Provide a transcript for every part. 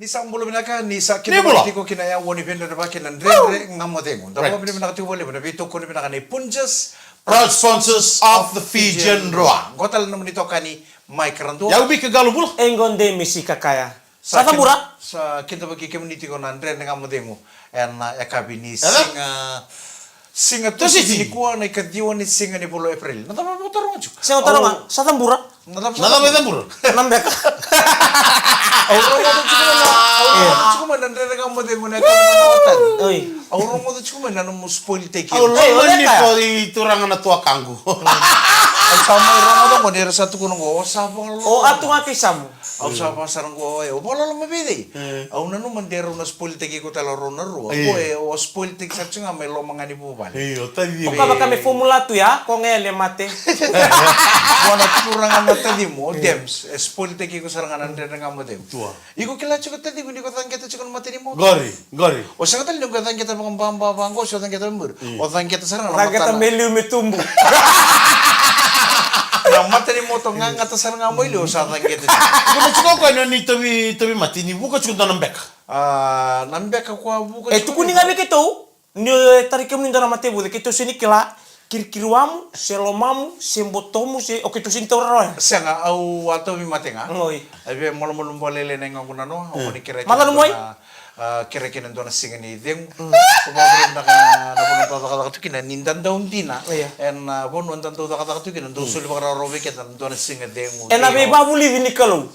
Ni sambulo binaka ni sa Nibola. kinabati ko kinaya woni benda na bakin and re ngamodengo. Dapat binaka tu boleh binaka itu ko ni binaka ni punjas Proud sponsors of the Fijian Roa. Gotal naman ito kani Mike Rando. Yang bi ke galubul. Engonde misi kakaya. Sa tambura. Sa kita bagi community ko nan re ngamodengo. En ekabini Ada? singa tu Tosi ni kuwa na ikadiwa ni singa ni bolo April. Nata mo tarong chuk. Saya taronga. Sa tambura. Nata Nada be dambur. Nambek. Cuma nan re ngamodengo na kamutan. Oi. Aurong mo cuma nan mo spoil take. Allah ni ko di turangan na tua kanggu. Ang sama orang mo mo dira satu kuno go sabang lo. O atung ati samu. Au sa pasarang ko o bola lo mabidi. Au nanu mandero na spoil tegi ko tala ro na ro. O spoil tegi sa tsinga may lo mangani bubal. Iyo tadi. O kaba kami formula tu ya, ko ngele mate. Wana kurangan na tadi mo dems spoil tegi ko sarangan andre na ngamo dem. Tua. Iko kila chukot tadi kundi ko tangketa chukon mate ni mo. Gori. O sa katal yung tangketa mga bamba bango so tangketa mbur. O tangketa sarangan Ragata meliu metumbu. Na mate ni mo to nga ngata sarangan mo ilo sa tangketa. Kuna chuko ko ni tobi matini buka chuko nambek. Nambek ako buka. Tu kuning abi keto. Ni tarik kemu ndara mate bude keto sini kila kirkiruamu, selomamu, sembotomu, se o keto sin toro. Sanga au ato mi matenga. Ngoi. Abe molo molo bolele nenga kunano o ni kere. Mata no moi? Kere kene ndona singa ni deng. Pababro na na puno to kata kina nindan daun dina. En bono ndan to kata kina ndo sul bakara robe keta ndona singa deng. En abi babuli ni kalau.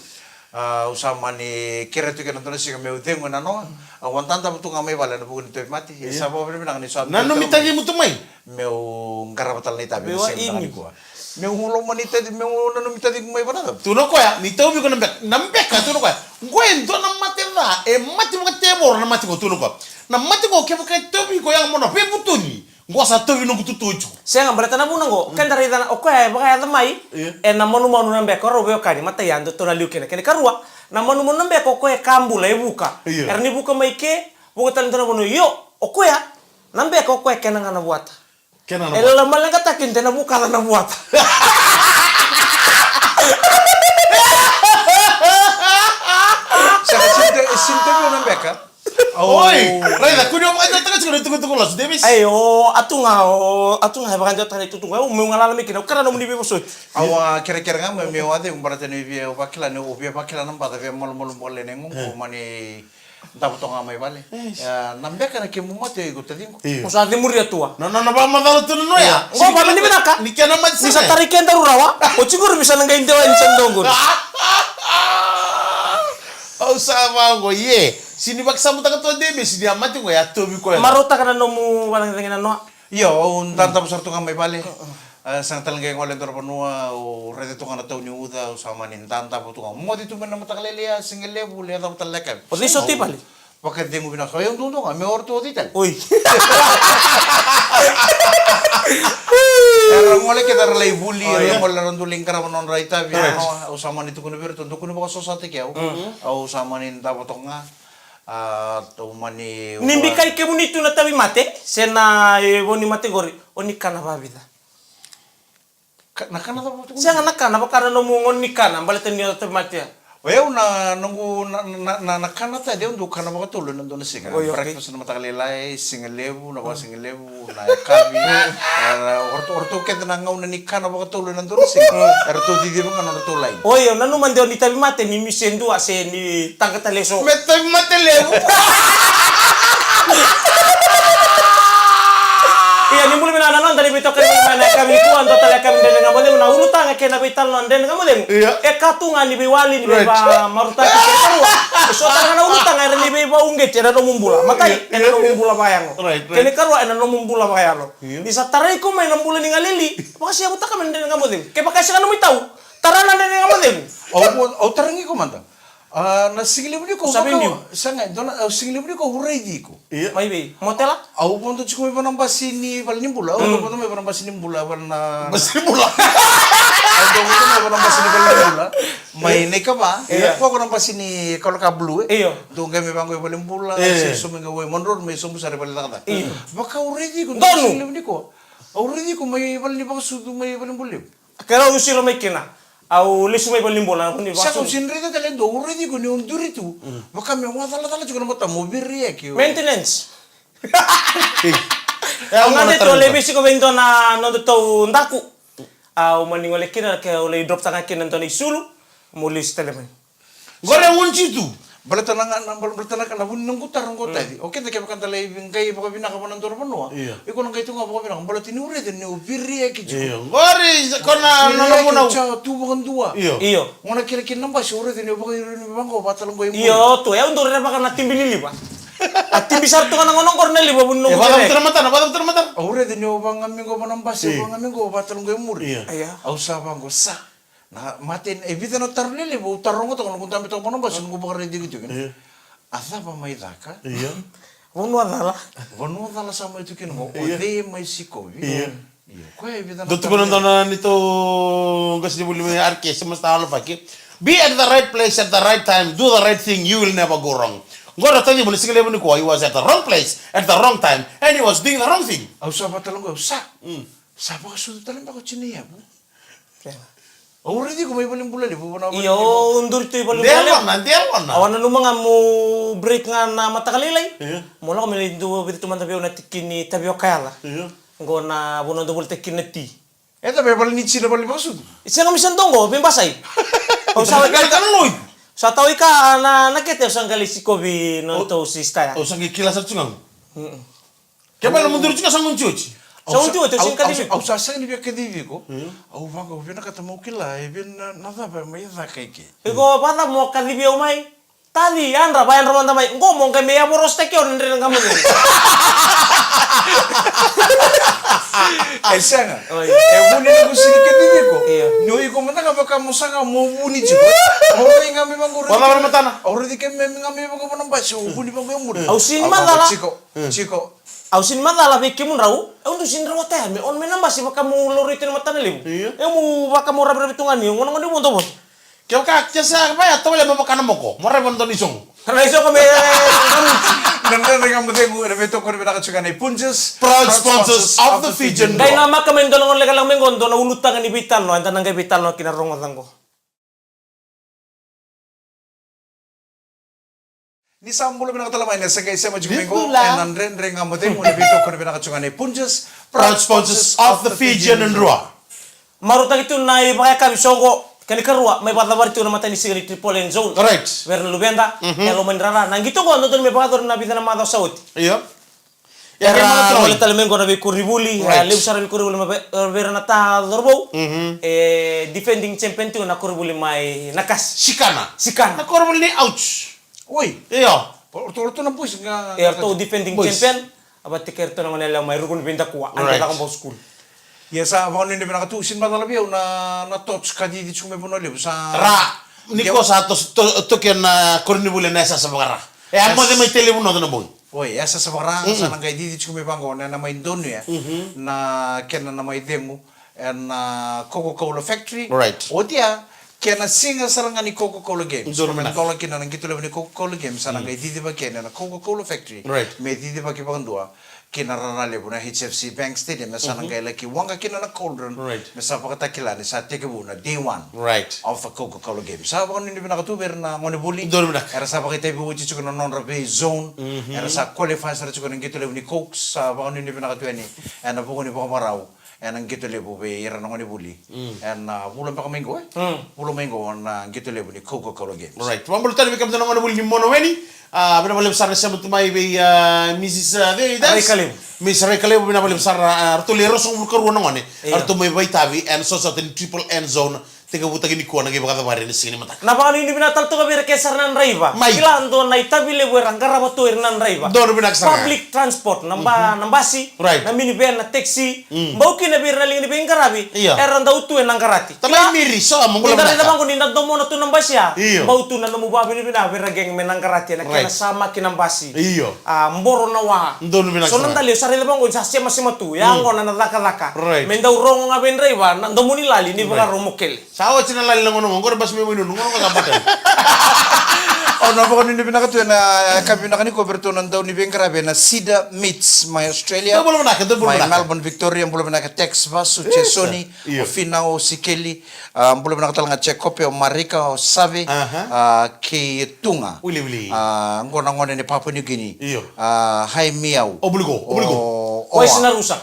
Usama ni kere tu kena ndona singa meu deng nano. Awantan ta butu ngamai bala na bukan to mati. Sa pababro na ni so. Nanu mitagi mutumai. Meu ngarabatal ni tabi Mewa singa ini. ko. Meu hulo manita di meu nanu mitadi kumai bana. Tuno ko ya ni tobi ko nambek. Nambek ka tuno ko. Ngoen to na matela e mati mo tebor na mati ko tuno ko. Na mati ko ke ka tobi ko yang mono pe butuni. Ngosa tobi no kututuju. Saya nggak berarti nabu nanggo. Kan dari tanah oke bakal ada mai. Na manu manu nambe ko robe kani mata yando to na liu kene kene karua. Na manu manu nambe ko kambu la buka. Erni buka mai ke buka tan tan manu yo oko ya. Nambe ko kena ngana buat. Kena Elo lama lang katakin tena buka na buat. Sa sinta mo nang beka. Oi, Raida, kunyo mo ata taga siguro tugo los Davis. Ayo, atunga bakan jota itu tunggu. Mau ngalala mikir, karena namu nibi bosoi. Awa kira-kira nga may wade kung barata ni biya bakila ni ubiya bakila nang bata biya mol mol nengung ko mani dapat nga may bale. Nambeka na kimumate ko tadin ko. Musa de muria tua. No ba madalo tuno no ya. Ngo ba ni binaka? Ni kana mat Bisa tarikin darurawa. O siguro bisa nang gaindewa incendongon. Oh sama go ye. Sini baksa mo taga to Davis dia mati ko ya tobi ko ya. Marota kana nomu walang tingin no. Yo, un tanta sarto nga may bale. Sang talangay ng walento panua o reto nga nataw ni uda o sama nin tanta po tunga. Mo dito man na matakaleliya singele buli ata talaka. O di soti pali. Bakit di mo binakaya yung tundo nga may orto dito. Uy. Era ngole kita relay bully, era ngole randuling karaman non raita biya no usama nito kuno biro tundo kuno baka sosate kya o usama nin dapat nga to mani Nimbi kai ke munitu na tabi mate, sena boni mate gori, oni kana babida. nakana dapat Siya nga nakana bakara no mungon ni kana, balatan niya tabi mate. Well, nunggu nakana ta dia untuk kana baka tulo nandun na singa. Breakfast na matakalilay, singalebu, na singalebu, na kabi. Orto kaya na ngaw na ni kana baka tulo nandun na singa. Orto di mo kana orto lain. Oyo, nanu man ni tabi mate ni misendu ase ni tangkataleso. Metay matelew. Iya, ni mulu mina nanon dari bito kene mana kami kuan total kami den ngamode na ulutanga kena bital non den ngamode. E katunga ni biwali ni ba maruta ki karua. So tanga na ulutanga ni be ba unge cera no mumbula. Matai ena no mumbula bayang. Kene karua ena no mumbula bayalo. Di satarai ko may nambula ni ngalili. Makasi abuta kami den ngamode. Ke pakasi kana mo itaw. Tarana den ngamode. O tarangi ko man ta. Na singilibu ni ko Sabi niyo. Sanga dona singilibu ni ko huray di ko. May be. Motela? Au ponto chiko may panambasi ni Valnimbula. Au ponto may panambasi ni Mbula na Basi mula. Au ponto may panambasi ni Valnimbula. May neka ba? Ko ko nambasi ni Kolka Blue. Iyo. Do kami bango Valnimbula, suminga way monrod may sumu sari balita kata. Iyo. Baka already ko Donu. singilibu ni ko. Already ko may Valnimbula sudu may Valnimbula. Kera usiro may kina. au lisumai balimbola kuni Sa basu. kung sinrito talaga uri di ko ni unduri tu. Baka may tala juga na mata mobiri ya kiyo. Maintenance. Ya Ngade to lebih sih ko bento na no to ndaku. Au maningole kina ke oleh drop tanga kina to ni sulu mulis telemen. Gore ngunci tu. Balata na bun nang kutar nang kota di. Oke tak kan tala ibingkai baka binaka manan tor manua. Iko nang kaitu nga baka binaka balati ni uri di ni ubiri ya kiyo. Iya. Gore kona nono muna. Ciao tu bukan dua. Iyo. Ngona kira-kira namba si uri di ni baka iri ni bangko batalong ko yung. Iyo to ya undur na baka na timbili liba. Atim bisar to kana ngonong kornel liba bunno. Badam termatan. Uri di ni bang amin ko manambas, bang amin ko batalong ko yung muri. Iya. Au sabang ko sa. Na matin evita no tarlili bo tarong to kung tamit to manambas ngo bakar di gitu kan. Asa pa may daka? Iya. Bunno adala. Wano dala sama itu kin ngo ode may sikovi. Iya. Ko evita no. Dotto kono dona nito ngas di bulme arke semesta halo pake. Be at the right place at the right time. Do the right thing. You will never go wrong. Ngora tadi boleh sikile buni ko. He was at the wrong place at the wrong time and he was doing the wrong thing. Au sa batalong ko sa. Sa ba sudu talang ba ko chinia bu. Uri di ko may baling bulali bu na. Iyo undur tu balim Dia warna. Awan na lumang mo break nga na matakalilay. Mula kami nito bito man tabiyo na tikini tabiyo kaya la. Ngo na buno double tikin na ti. Eta may baling ni china baling maksud. Isa nga misan donggo bimbasay. O sa Kali kan loy. sa tawi ka na nakete sang gali si Kobe no to si staya. O sangi kilas at sungang. Kaya mundur juga sang uncuci. Sa unti to sin kadibi. Au sa sa ni biya kadibi ko. Au bang ko bina katamo kila ibin nada ba may zakeke. Iko pata mo kadibi umay. Tali andra bayan roman tamay. Ngo mong kay meya boros tekyo nire nga mo. Ay siya nga. Buni na gusto ni kadibi ko. Iya. Nui ko mata ka baka mo sa nga mo buni chiko. Ori nga mi manguro. Wala man matana. Ori di kami nga mi manguro nang basi. Buni bang yung muri. Au sin madala. Chiko. Au sin madala be kimun rau. Undu sin rawa ta me on me namba si baka mo loritin matana libu. E mo baka mo rabre bitungan yo ngono ngono mo to. Kaya ka sa ba ya tawale mo makana mo ko. Mo rebon to ni song. Karena iso kami Nandang nga mo tayo mo beto ko bina ka ni Punjas. Proud sponsors of the Fijian. dai nama kami ndolong legal lang mengon do na ulutangan ni bital no anta nang bital no kinarongan tango. Ni sambulo bina ka talamay na sa kaisa mo jumengo. Nandang nga mo tayo mo beto ko bina ka ni Punjas. Proud sponsors of the Fijian and Rua. Maruta itu na ibaya kami songo kani karua may patabar itu na mata ni sigari triple end zone. Right. Ver lubenda kalau mendrara nang gitu ko ando me patabar na bitana mata saut. Iya. Ya ra wala talmen ko na be kuribuli liu sara be kuribuli ver na ta dorbo. Defending champion tu na kuribuli mai nakas. Sikana. Na korbol ni ouch. Oi. Iya. Orto na push nga. To defending champion abati kerto na manela may rugun benda kuwa anda ka mo school. Ya sa ako nini bina katusin ba talabiyaw na touch ka di chume puno libo sa Ra. Niko sa to kyan na kornibuli na sa bagara. Amo de may telepono na boy. Oy, asa sa barang sa nang kay di chume bango na may dono ya na kena na may demo and Coca-Cola factory. Right. O dia kena singa saranga ni Coca-Cola Games. Dono Men kola kena nang gitu ni Coca-Cola Games sa nang kay di ba kena na Coca-Cola factory. Right. Me di ba kibangdua. Kina ranale buna HFC Bank Stadium na sanang kay laki wanga kina na cauldron. Right. Na sa pakatakila ni sa tekebuna day 1. Right. Of the Coca-Cola Games. Sa ako nini binakatuber na ngonibuli. Dono bina. Era sa pakita ibu uci cukup non rabe zone. Era sa qualify sa cukup nang gitu lebu ni Coke sa ako nini binakatuan ni. Ana buko ni buko marau. Ana gitu lebu be era ngonibuli. Ana bulan pa kaminggo eh. Bulan minggo na gitu lebu ni Coca-Cola Games. Right. Mambul tali bikam na ngonibuli ni monoweni. Bina balib sar sa mutumay be Mrs. Miss Rekaleb bina balib sar artulero song bulkaru nangone. Artu may bay tabi and so sa triple end zone. Teka buta gini kuha nagi bakata bari ni sini mata. Napa ini binatal tu kabir kesar nan raiba. Kila ando na itabi lebu rangkara batu nan raiba. Dono bina kesana. Public transport nambasi. Right. Na minivan na taxi. Bauki na bir na lingi bengkarabi. Iya. Randa utu en nangkarati. Tamay miri so monggola Kita bina. na bangun na domo na tu nambasi ya. Iyo. Bautu na namu babi ni bina bir geng menangkarati na kena sama kinambasi. Iyo. Mboro na wa. Dono bina So kesana. nandali sarili bangun sa siya masimatu. Yang na laka. Right. Mendau rongo nga ben raiba. Nando muni lali ni baka romokele. Sawa china lali ngono ngor bas me winu ngono ko sabata. Oh, na baka nini pinakatu na kami nakani ko bertunan daw ni Bengkrabe na Sida meets my Australia. Belum nak, itu belum My nak. Melbourne Victoria belum nak Tex Vasu Chesoni, o Finao Sikeli, belum nak talang cek kopi o Marika o Save, ke Tunga. Uli. Ngona ngona ni Papua New Guinea. Iyo. Hai Miau. Obligo. Wais na rusa.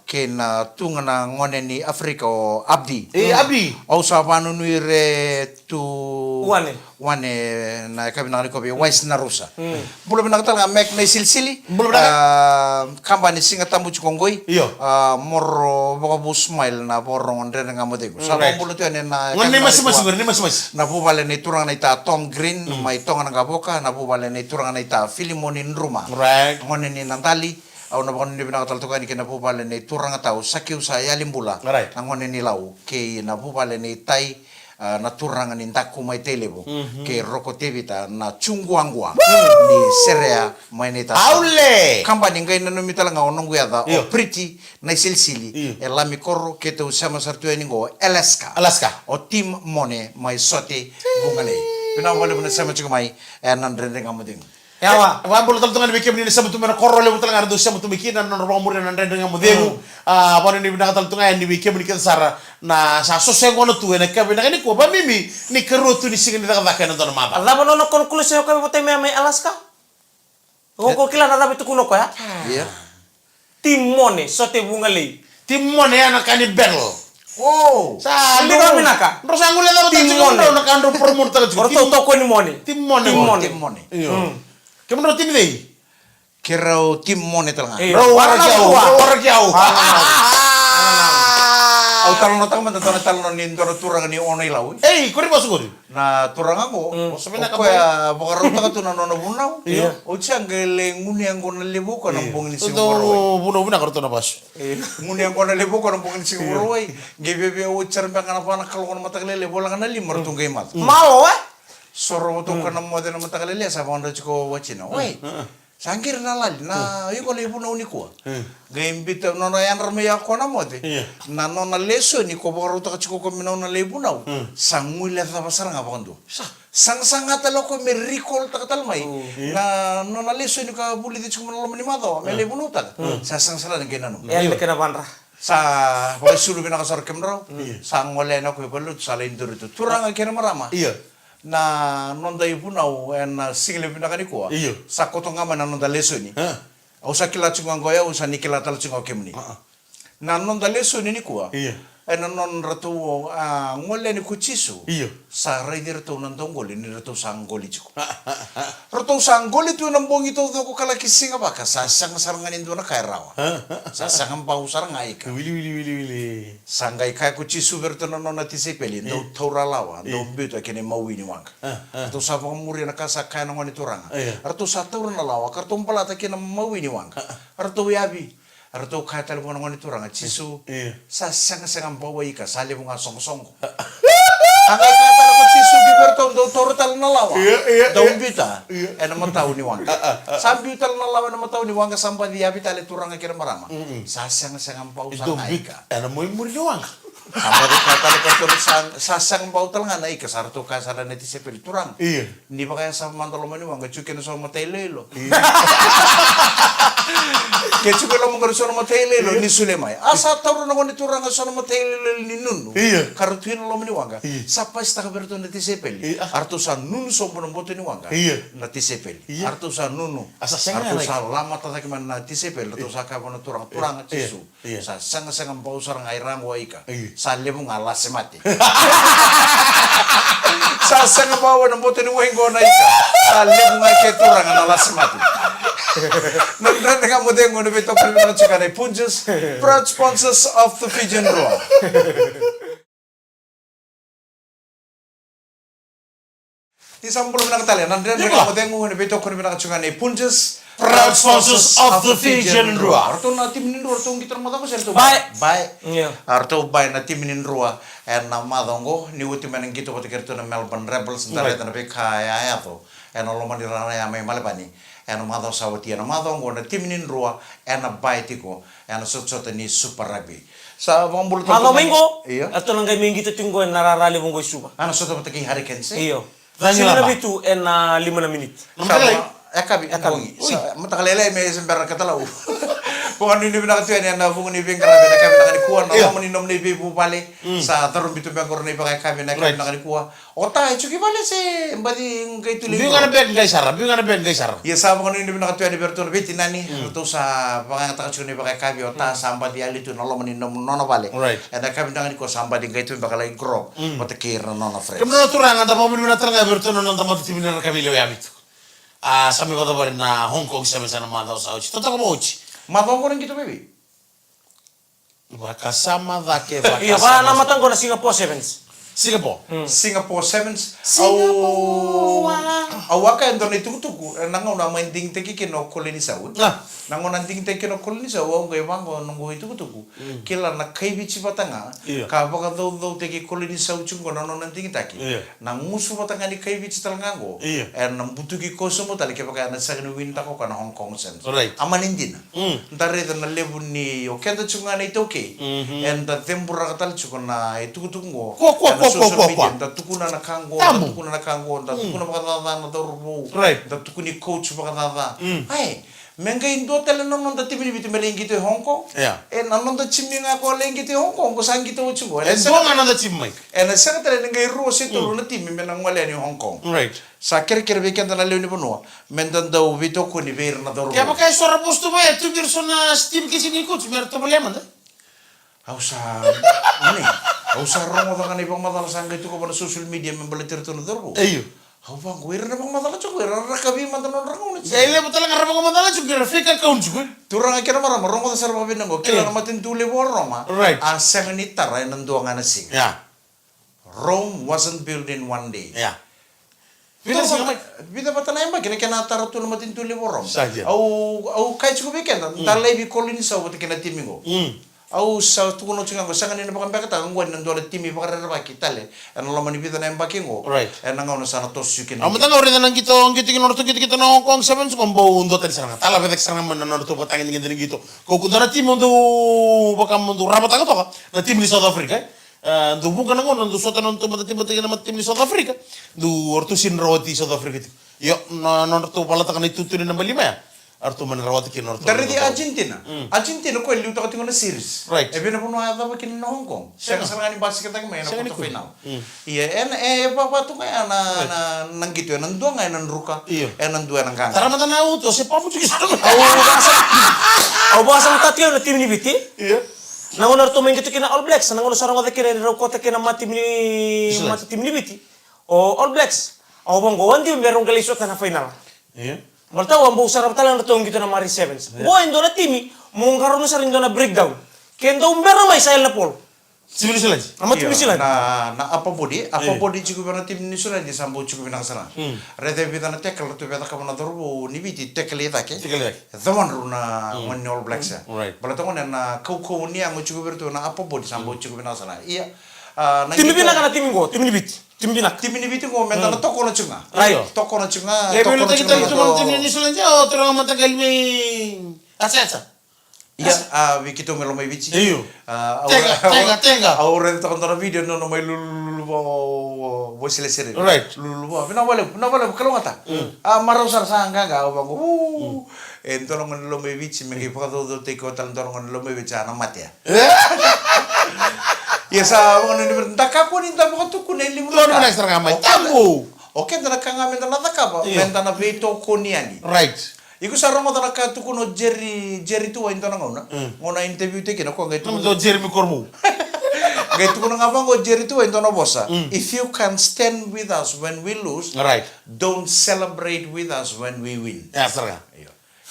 Ke na Tunga na ngona ni Afrika o Abdi. Abdi. O sa panu nuire tu wane na kami nakani kopi wais na rusa. Belum nak talang mek na silsili. Belum nak. Kambani singa tambu chukongoi. Iyo. Moro baka bu smile na borong andre nga mo dego. Sa bulu tu na Ngani mas. na bubale ni turang na ita Tom Green mai tonga nga boka na bubale ni turang na ita Filimonin Ruma. Right. Ngone ni Nantali au na bakon ni binakatal to kani kena bubale ni turang tau sakiu sa yalimbula. Right. Ngone ni lau ke na bubale ni tai na turanga ni ndaku mai telebo ke roko tevita na chungwangwa ni serea mai ni ta Aule. kambani ngai na mitala nga onongu ya da Iyo. o pretty na silsili e la mikoro ke te usama sartu ni go Alaska o team mone mai sote bungale pina wale buna sama chuka mai nan rende ngamuding Yawa. Wa bolo tal tangan bikem ni sabutu mena korole butal ngar do sabutu mikina non romur nan rende ngam degu apa ni bina tal tunga ni bikem ni sara na sa so sengono tu ene kabe na ni ko ba mimi ni kerotu ni singin ta ka kana don mata Allah bono konklusio ko bote me Alaska. Ko kila na dapat kuno ko ya. iya Timone sote bungalei. timone ana kani battle oh sa Hindi kami naka. ro sangule da batal Timone. na kan ro promur tal Orto toko ni mone. timone team mone iyo kemno tim dei kerau team mone talanga Iya. ro war kiau au talon tang man talon ni ndoro turanga ni ono ilau kuri masuk na turanga mo Sabi na ko ya bokaro ta tu na no bunau Iya. o changele nguni ang na lebu ko nang bungin Itu siguro bunuh-bunuh kartu na pas. nguni ang na lebu ko nang bungin siguro ay gebebe o charba kana pa na kalon mataglele bola kana limar tungay mat Malo soro to kana mo de mataglele sa banda chiko wachina oi sangkir na lali na yuko lebu na uniko gaimbita no na yan rame ya ko na mo de na no na leso ni ko bokaro ta chiko ko mina na lebu na sangule ta basar nga bando sang-sanga talo ko me recall ta katalmay na no na leso ni ka buli di chiko na ni mado me lebu no ta sa sang-sala ng ginano Yan ka na banra. sa ko sulu bina ka sar kemro sang ngole na ko balut sa lain duro to turang ka na marama Iya. na nonda ipunau en single bina ka ni ko Iyo. sa kotonga man nonda leso ni au sa kila chunga ngoya u sa nikila tal chunga kemni na nonda leso ni ko Iya. en non ratu ngole ni kuchisu Iyo. sa raider to nan tongoli ni ratu sanggoli chiko ratu sanggoli tu nan bongi to ko kala kisinga baka sa sang sarangan indo na kairawa sa sang pau saranga ika Wili. sangai kai kuchisu berto non na tise peli do thora lawa do beto kene mawini wanga to sa muri na kasa kai na ngoni turanga ratu sa thora na lawa kartum pala ta kene mawini wanga ratu yabi Arto kai tali mo ngoni turanga chisu sa sang bawa ika sali bunga song. Angai kai tali ko chisu giberto do toro tal na lawa. Do bita ena matau ni wanga. Sambi tal na lawa na matau ni wanga sampai dia bita le turanga kira marama. Sa sang bawa Itu sang big. ika. Ana mo muri doang. Sampai kai tali ko toro sang bawa tal ngana ika sarto kai sara neti sepel turang. Iya. Ni pa kaya sa mandalo mani wanga chuken so matailelo. Ke chukelo mo ngaro sono matailelo ni sulemai. Asa tawro na ngoni turanga sono matailelo ni nunu. Iya. Karutuin lo mani wanga. Sapa sta kaberto neti sepel. Arto sa nunu so bono boto ni wanga. Iya. Nati sepel. Arto sa nunu. Asa senga Arto like. sa lama tata kiman nati sepel. Arto sa ka bono turang chisu. Iya. Sa sanga bau sarang airang wa ika. Iya. Sa lebo ngala semati. Sa sanga bawa na boto ni wengo na ika. Sa lebo ngake turang ngala semati. Nagdanda nga mo din ngono bito primero chikane Punjas, proud sponsors of the Fijian Roa. Isang belum nak tali, nagdanda nga mo din ngono bito primero chikane Punjas, Proud sponsors of the Fijian Roa. Arto na tim nin roa tong gitar mata ko serto. Bye. Bye. Arto bye na tim nin roa en na madongo ni uti meneng gitu ko kerto na Melbourne Rebels ndare na be kaya ya to. En lo mani rana ya mai malebani. En mado sawati en mado ngona timinin rua en baitiko en sotsota ni super rugby sa mambul Malo minggo. Iya. Ato lang kay mingi to tinggo nararali mong suba. Ano soto mataki hurricanes Iyo. Sina bitu en 5 menit. Ekabi. Matakalele me sembara katalau. Bukan ini bina katuan yang nabung ni bing karena bina kami nak dikuah, nama meninom ni bing bupale, sa tarum bitu bang korang ni pakai kami nak dikuah. Otak itu gimana sih? Mbadi ngai tu lagi. Bingung ada band guys sar. Ya sa bukan ini bina katuan ni bertur beti nani, tu sa pakai tak cuci ni pakai kami otak sampai dia itu nama meninom nono bale. Ada kami nak dikuah sampai di ngai tu bakal lagi grok, mata kira nono fresh. Kemudian turang ada mobil bina terang bertur nono tempat itu bina kami lewat itu. Sampai kota baru na Hong Kong sama sana mana usah uci. Tetap mau uci. Matong ko rin gitu, baby. Wakasama dake wakasama. Iya, pa namatan ko na Singapore Sevens. Singapore Sevens. Singapore. Awaka endo ni tuku nangaw na main ding teki kino koloni saud. Nangaw na ding teki kino koloni saud ang gay bango nunggu itu tuku. Kila na kay bichi batanga. Ka baka do teki koloni saud chungo nano na ding taki. Nang musu batanga ni kay bichi talangango. Er nang butugi kosumo tali ke baka na sa win tako kana Hong Kong sen. Amanindin. Ntare na lebu ni okenda chunga na itoke. And the tempura katal chukona itu tukungo. Da tukuna na kango, da tukuna pakatata na dorbo, da tukuni coach pakatata. Ay, menga indo tele non da tibini bitu melengi to Hong Kong. Nanon da chimmi nga ko lengi to Hong Kong ko sangi to chungo. Nga da chimmi. Sa tele ngai ro se to na timmi menang wale ni Hong Kong. Sa kere weekend na leuni bono. Mendan da ubito ko ni ver na dorbo. Kaya pa kay sora posto ba tu dirso na steam kisini coach mer to problema da. Ausah rongo tangan ibang matala sangga itu kepada social media membeletir tu nudor. Hau bang, gue rana bang matala cukup, rana kabi mantan orang nih. Saya betul nggak rana bang matala cukup, fake account cukup. Turang akhirnya marah, rongo dasar babi nenggo, kira namatin tule borong mah. Aseng ini tarai nenduangan asing. Rome wasn't built in one day. Bida batan ayam bagi kena taruh tu namatin tule borong. Au kai cukup ikan, talai bi koloni sawo kena timingo. Au sa tukuno chinga go sanga ni bakam bakata ngwan ndo le timi bakara baki tale en lo mani bida na mbaki ngo en ngawno sana tosuki na amata ngawre na ngito ngiti kinorto kita na Hong Kong Sevens kombo ndo tali sana tala bedek sana man na to batangin ngin ngito ko kudara timo ndo bakam ndo rabata to na tim ni South Africa ndo bukan ngono ndo sota non to mata tim ni South Africa ndo ortu sin rawati South Africa yo non to palata kan itu tunin namba 5 ya Artu menerawati kini Artu. Dari di Argentina, Argentina ko liu tak tinggal series. Ebe na puno ada bakin na Hong Kong. Siya serangan basket kita main na quarter final. Iya, apa tu kaya na nang gitu, nang dua nggak nang ruka, nang dua nang kang. Tara mata na auto, siapa pun juga sama. Au bahasa utat kaya na tim ni biti. Iya. Nangon Artu main gitu kina All Blacks, nangon sarang ada kina di kota kina mati tim ni biti. O All Blacks. Au bang gowan di merong kalisot na final. Iya. Malta wambo usara batala na tong gitu na Mari Sevens. Bo indo na timi, mong karon sa indo na breakdown. Kendo umbero may sa Elapol. Tim ni Sulanji. Amat tim ni Sulanji. Na apa body cukup na tim ni Sulanji sambo cukup na sana. Rete bida na tackle tu bida kamana dorbo ni biti tackle ita ke. Zaman runa when All Blacks ya. Bala to na kau ni ang cukup bertu na apa body sambo cukup na sana. Iya. Tim ni bina kana tim go, tim ni biti. Tim ini bitu ngomong tentang toko na cunga. Toko na cunga. Toko na cunga. Kita tim ini Sulanji. Oh, terang mata kalmi. Asa. Iya, kita ngelomai bici. Iyo. Tengah. Orang itu antara video nono mai lulu bo selesai. Lulu bo. Pina boleh kalau ngata. Marau sarsa enggak bangu. Entoro ngelomai bici mengi pakado teko talentoro ngelomai bici anak mati ya. Ya sa mga nindaka ko ninda mo to kuneli mo. Lolo na extra ngamay. Tambo. Okay, na kanga menta na taka ba. Menta na veto ko niani. Right. Iku sarong mo tanaka to kuno Jerry tu wa intona ngona. Ngona interview te kina ko ngai tu. Mo Jeremy Cormu. Ngai tu kuno ngabang ko Jerry tu wa intona bossa. If you can stand with us when we lose, don't celebrate with us when we win. Ya sarga.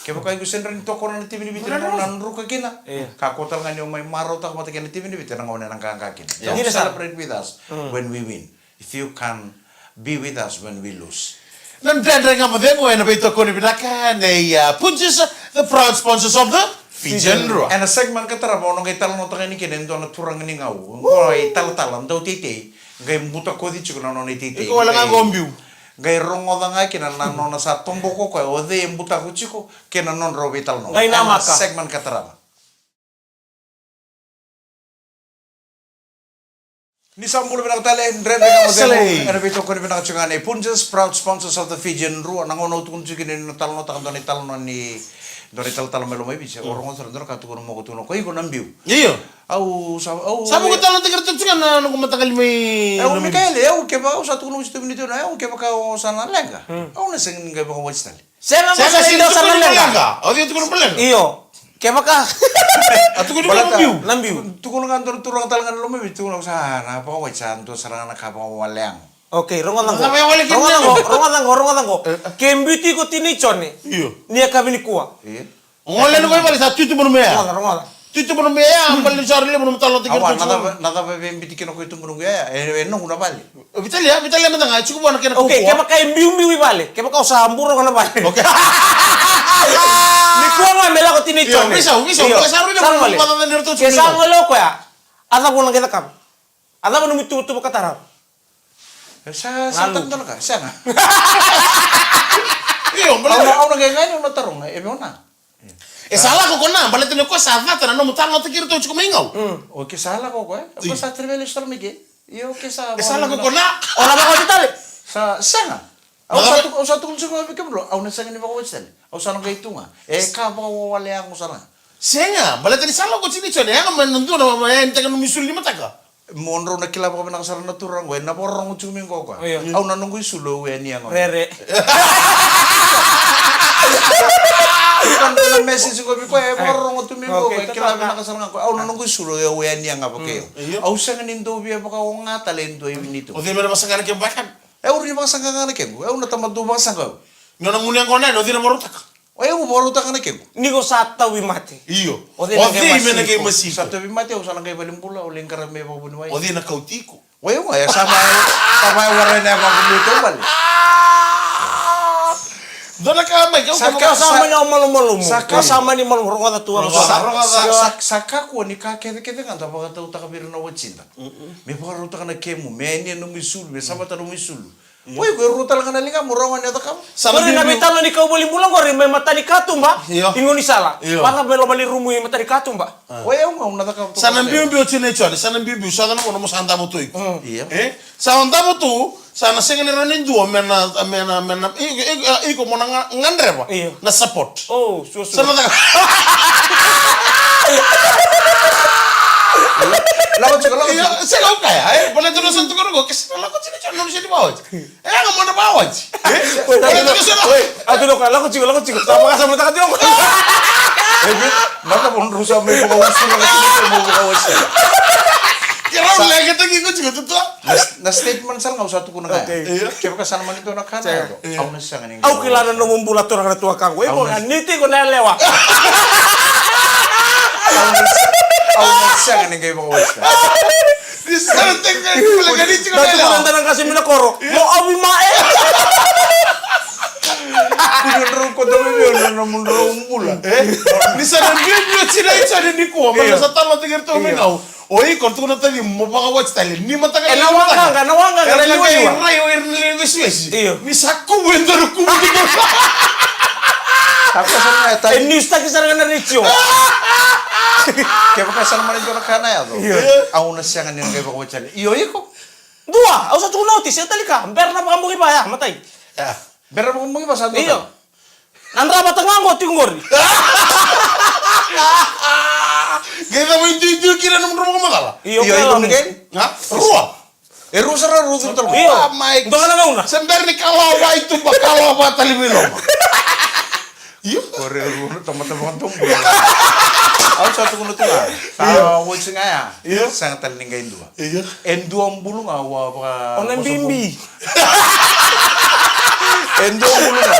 Kaya kaya gusto rin to ko na TV ni bitin na nanruka kina. Kakotal nga niyo may maraw tak mata kina TV ni bitin na ngawin na kakin. Don't celebrate with us when we win. If you can be with us when we lose. Nandandra nga mo din mo na bito ko ni binaka na Punches, the proud sponsors of the Fijian Roa. And a segment katara mo nung ital no tangan ni kinin do na turang ni ngaw. Ngoy tal-talam daw titi. Ngay muta ko di chiko na no ni titi. Ikaw wala nga gombiu. Gai rongo da ngai kina nano na sa tombo ko ko o de embuta ko chiko kina non robital no. Gai namaka segment katara. Ni sambul bilang tali Andre dengan Slay. model. Ada betul kau bilang cungan Punjas proud sponsors of the Fijian Ru. Nangono tu kunci kini tal no takkan tani tal no ni dari tal melo mai bisa. Orang orang sering katu kono mau kutuno. Kau ikut nambiu. Iya. Au Sabu ko talo tigir tu kan nung matagal may. Au Mikael, au keba au satu kuno situ minito na au keba kau sana lenga. Au na sing keba kau wajis tali. Saya Saya sa kasi indo tu sa kan nalenga. lenga. Oh dia tu kan lenga. Iyo. Kaya maka. Atu ko nambiu. Nambiu. Tukul ngantor turang talangan lo mai tu nang sana. Apa kau wajan tu serangan nak apa kau waleang. Oke, ronga Sabi wala kin ronga tango. Kembuti ko tinichone. Iyo. Niya kami ni kuwa. Iya. Ngole no ko bali sa tutu mo meya. Ronga. Tutu mo meya ambal ni sarili mo talo tigir Awan tu. nada bebe bikin aku itu menunggu ya. Enong una bali. Vitalia matanga chuko bana kena ko. Oke, kaya maka mbiu ibale. Kaya maka usahamburo kana bale. Oke. Ni kuwa nga mela ko tinichone. Bisa. Ko sarili mo patatan ni tu. Kaya sa ngolo ko ya. Ada ko lang kita kam. Ada mo numitu katarap. Sa tanto na ka. Sa nga. Iyo, Au na gaya una tarong. Ona. salah ko kona balet ni ko sa fata na mo talo tigir tu chuko mingaw. O que sala ko ko. Ko sa trivela store mige. Yo que sa. Salah ko kona. Ora ba ko ditali? Sa nga. Au satu kung suko bikin bro. Au na sanga ni ba ko wajis. Au sa nang itu nga. Ka ba ko wale ang sana. Senga, balet ni salah ko sini chone ya menentu na mayan taga no misul ni mataka. Monro na kila pa na kasara na turang we na porong chuming ko ko. Au na nunggu sulo we ni ang. Rere. Kan na message ko ko porong tuming ko kila pa na kasara ko. Au na nunggu sulo we ni ang apa kayo. Au sa nganin do biya pa ko nga talento ay binito. O di mo na masangan ke bakan. Au ri ba sanga nga ke ko. Au na tamad do ba sanga. No nang ngunyang ko na no di na marutak. Au boru ta kana ke ko. Ni ko sata wi mate. Iyo. O O di di me na ke masiko. Sa tabi mate au sa nang kay balimbula o lingkar me pa bunway. O di na kautiko. Wayo nga sama wala na pa kumito bali. Dona ka may Kasama niya ang malum-malum mo. Kasama ni malum. Ronga na tuwa. Saka ko ni ka kede kan ta pa ta uta ka bir na wachinda. Me pa ruta kana kemu me ni no misul me sama ta no misul. Wayo ko ruta lang kana linga mo ronga ni ta kam. Kori na bitalo ni kau boli bulang kori may mata ni katumba. Iyo. Ingon ni sala. Iyo. Para belo bali rumu yung mata ni katumba. Wayo nga una ta kam. Sana mbio chine chone, sana mbio sa na mo sanda mo tuik. Iya. Sa onda mo tu, sana sengen ranin duo mena iko mo na ngandre ba. Iyo. Na support. Oh, susu. Sana ta. Lawan juga Iya, saya kau kaya, boleh terus untuk kau kes, kalau kau cina cina nulis di bawah, nggak mau di bawah, Aduh dong, laku cigo. Sama sama tak dong. Nata pun rusa me ko usul na mo ko wasa. kira lagi kita gitu juga tuh. Na statement sal nga usatu ko na nga. Kaya ka sana man ito na kana. Au na siya nganing. Au kilala no mumbulator na tuwa kang. Webo niti ko na lewa. Au na siya nganing kay mo wasa. Di sana tinggal kalau gani juga Dati ko nanda ng kasi minakoro. Mo awi mae. Pinunro ko daw yun na munro mula. Di sana video cina itu ada di kuah, mana satu lo tinggal tuh mengau. Oi, kau tuh nanti mau pakai watch tali, ni mata kan? Nawanga ka Karena liwa kayak liwa. rai oi wes. Iyo. Misaku bentar ku begitu. Tapos sana ta. News ta kisar ka na richo. Kaya ka sana man ito na kana ya do. Au na siya nganing kay mo wasa. Iyo iko. Dua, au sa tuwa notice tali ka. Ber na pakambuki pa ya, matay. Pero mo mo basa do. Iyo. Nandra batangango tingori. Kita mau itu kira nomor rumah masalah. Iyo Iyo iko ngin. Hah? Ruah. Rusara rusul tal. Iyo. Mike. Doon na una. Sebentar nih kalau apa itu bakal apa tali belum. Iya. Kore runo teman-teman tumbuh. Au satu kuno tu lah. Sa wajin nga ya. Iyo. Sang tal ningay dua. Iya. Endua mbulu nga wa pa. Online bimbi. Endua mbulu nga.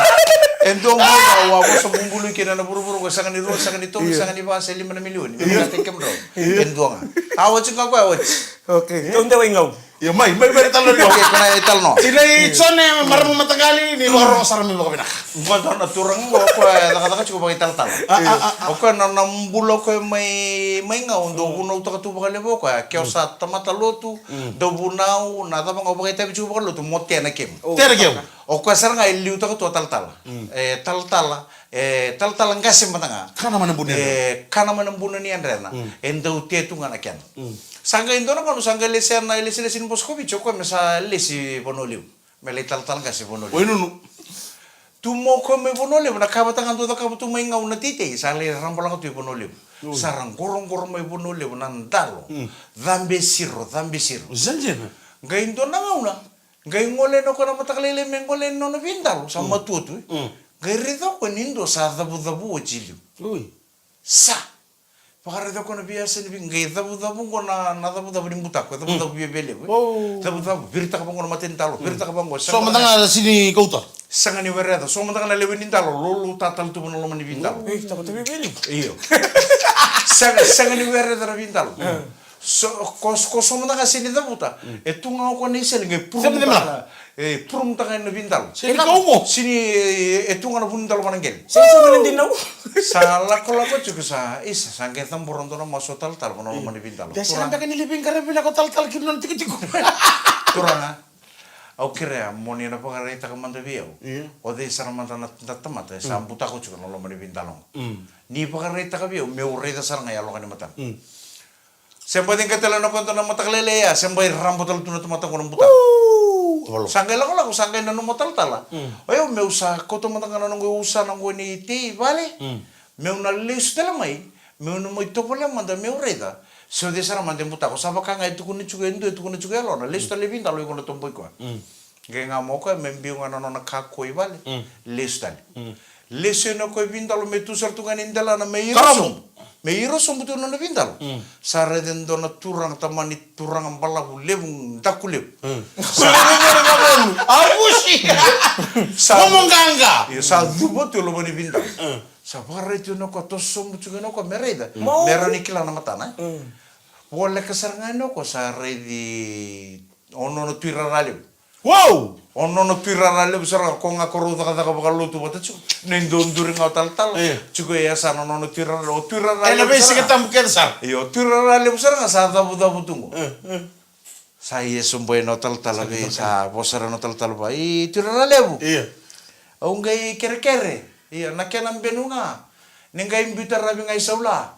Endua mbulu nga wa pa sa bulu kina na buru-buru ko sangan ni ro sangan ito sangan ni ba sa 5 na milyon. Iya tekem ro. Endua nga. Awat sing ka awat. Okay. Unta wa ingaw. Ya mai beri talon Oke kuna ital no. Sini sone marang mata kali ni loro sarang mi mga pinak. Bukan na turang mo ko kata cukup pakai tal-tal. Oke na nambulo ko may nga undo kuno ta katu bakal lebo ko kaya sa tamata lotu do bunau na ta mga bakay tabi cukup bakal lotu mote na kem. Tere gem. O ko saranga liu ta to tal-tal. Tal-tal ngase matanga. Kana mana bunne. Kana mana bunne ni andrena. Endo tetu ngana ken. Sangga indona kono sangga leserna lesin Boskovic ko mesa lesi bonoliu. Mele tal-tal ngase bonoliu. Oi nunu. Tu mo ko me bonoliu na kaba tangan to ka tu mai ngau na tite sale rambolang tu bonoliu. Sarang gorong-gorong mai bonoliu nan dalo. Dambe siro. Zanjena. Ngai indona ngauna. Ngai ngole no kona matakalele mengole no vindalo sama tutu. Ngai rida ko nindo sa dabu o jiliu. Oi. Sa. Pakarida ko na biasa ni ngai dabu ko na dabu ni muta ko dabu bebele. Dabu birta ka bango matentalo, birta ka bango. So matanga sini kauta. Sanga ni wereda, so matanga na lewin nintalo, lolo tatal tu no mani vindalo. Takut bebele. Iyo. Sanga ni wereda na vindalo. So so matanga sini dabuta. Tu ngau ko ni sel ngai purum ta na vindalo. Sini kau mo. Sini tu ngana vindalo manangel. Saya menendinau. Salah kalau kau juga isa sangke tampuran tu nama sotal tal kono mani vindalo. Desa sampai kan living karena bila kau tal kinon tiku. Kurang au kira moni na pagare ta kamanda biau. O de saramanta na tamata sambuta ko juga no mani vindalo. Ni pagare ta biau me urre da saranga ya lo kan mata. Sempai tingkat tela no konto na mata lele ya sempai rambutal tu na mata kono buta. Sangge la ko sangge na no motal tala. Oyo me usa ko to mata kana no usa na go ni ti vale. Me una list tela mai. Me una mo to pola manda me urreda. So de saramanta buta ko sabaka ngai tu kuni chuga endo tu kuni chuga lo na list le vinda lo ko to boy ko. Genga moko me mbiu ngana no na ka ko vale. List tali. List no ko vinda lo me tu sartu ngani ndala na me iro. Me iro so butu no vindalo. Sare den dona turang tamani turang bala hulevung takulev. Abusi. Ngomong ganga. Yo sa dubo tu lo mani vindalo. Sa pare tu no ko tosso mutu no ko mereda. Mera nikila na matana. Wole kasarnga no ko sare di ono no tuirarale. Wow. Ono no tuirarale besar ko nga koru ta ka bakalo tu batachu. Nendo nduring tal juga ya sana no tuirarale o tuirarale. Ela besi que tam kensa. Yo tuirarale besar nga sa dabu tungo. Saya sumboy no tal be sa bosara no tal ba I tuirarale bu. Iya. Au ngai kere. Iya nakenam benunga. Ninga imbita rabi ngai saula.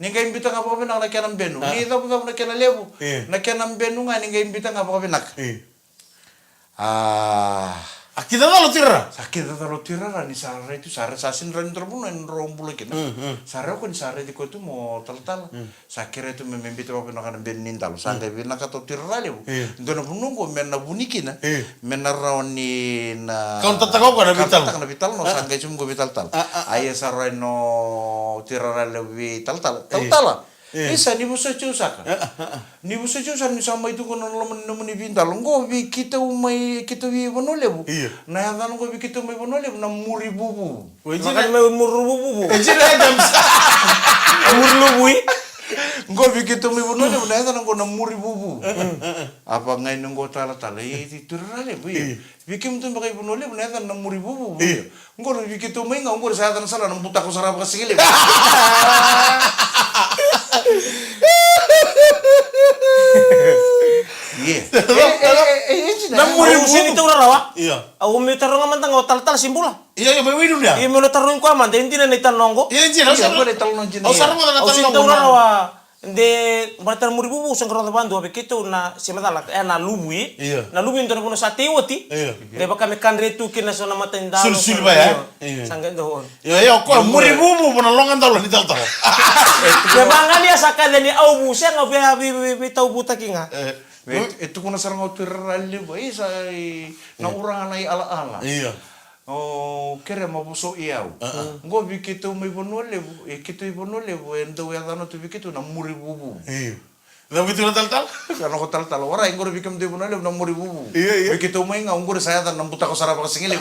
Ninga imbita ngapa benak nakenam benu. Ni dabu nakena lebu. Nakenam benunga ninga imbita ngapa benak. Kita lo tira. Sakit lo tira ni sare itu sare sasin ran terbunuh en rombul kena. Sare ko ni sare di ko tu mo tal. Sakira itu membita apa nak ben nindal. Sangke ben nak to tira lebu. Ndona bunungo men na bunikina. Men na rawni na. Kau tatako ko na bital. Tak na bital no sangke cum go bital tal. Aya sare no tira lebu tal. Isa ni busa chusaka. Ni busa chusa ni sama itu kono lo ni vinda longo vi kita umai kita vi bonolebu. Na dan go vi kita umai bonolebu na muri bubu. Makan mau muru bubu. Ejira jam. Muru bui. Go vi kita umai bonolebu na dan go na muri bubu. Apa ngai nunggo tala itu turale bu. Vi kim tu pakai bonolebu na dan na muri bubu. Ngo vi kita umai ngau sa dan sala na buta ko sarap ka sigile. Namuri usini tu rawa. Iya. Aku mi tarung amantang tal simbula. Iya me winu dia. Iya me tarung ko amante intina ni tanongo. Iya jina. Iya boleh talon jina. Au sarmo na Usini tu talon. rawa. De batar muri bubu sangkro de bandu abe kitu na simadala na lubui. Na lubui ndo no satiwati. De baka me kandre tu kina sona matenda. Sul ba ya. Sangga ndo. Iya ko muri bubu bona longan talon ni tal. De bangali asaka de ni au bu senga be tau buta kinga. Itu kuna sarang au tirale ba isa na urang nai ala. Iya. Oh, kere mabuso iau. Ngo bikitu mai bonole, kitu ibonole, endo ya dano tu bikitu na muri bubu. Iya. Na bitu na tal. Karena ko tal. Ora ingor bikim de bonole na muri bubu. Iya. Bikitu mai nga unggur saya tan nambuta ko sarapa kasingili.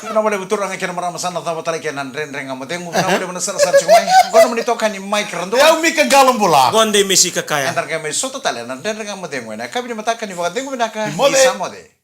Na mole butur ang kena marama sana tawa tali kenan ren amate mo na mole sar cumai. Kono menito kan ni mic rando. Ya umi ka galon bola. Gonde misi kakaya. Antar kami soto tali nan ren amate mo na kabi mata kan ni bagade mo na ka. Mode. Isa mode.